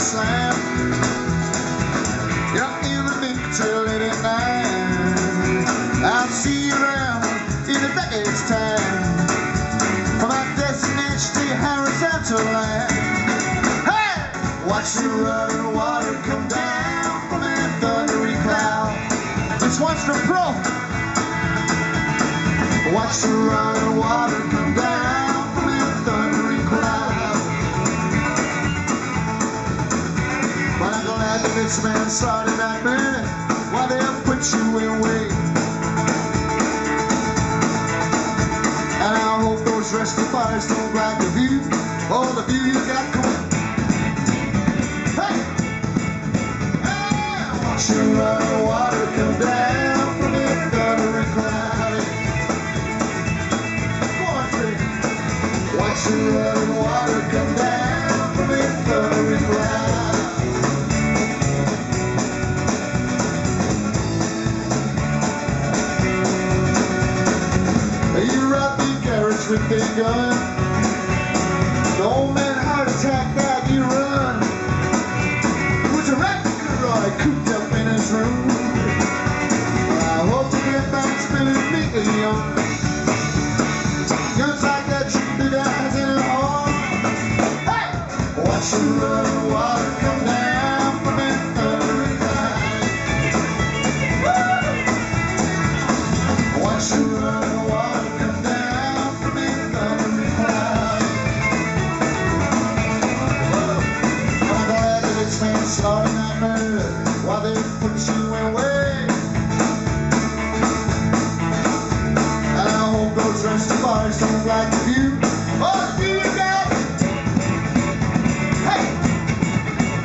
slam. You're in the nick till late at night. I'll see you around in a decade's time. For my destination to your horizontal line. Hey! Watch the running water come down from that thundery cloud. This one's for pro. Watch the running water come down from that thundery cloud. But I'm glad that this man started that minute while they'll put you away. And I hope those rescue fires don't block the view, all the view you got coming. Hey! Hey! Watch the running water come down from that thundery cloud. Watch the running water come down from that thundery cloud. You robbed the garage with a gun. The old man heart attack that you run. It was a record Roy cooped up in his room. I hope to get back spilling neatly on. Guns like that should be guys in a hall. Hey! Watch the running water come down from that thundery cloud. Watch the running water come down from that thundery cloud. I'm glad that it's been starting that murder while they put you away. And I hope those rescue fires don't like the view. Oh, the view you got! Hey!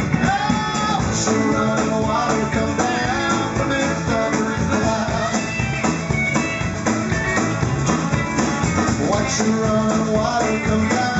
Oh, watch the running water come down from that thundery cloud. Watch the running water come down.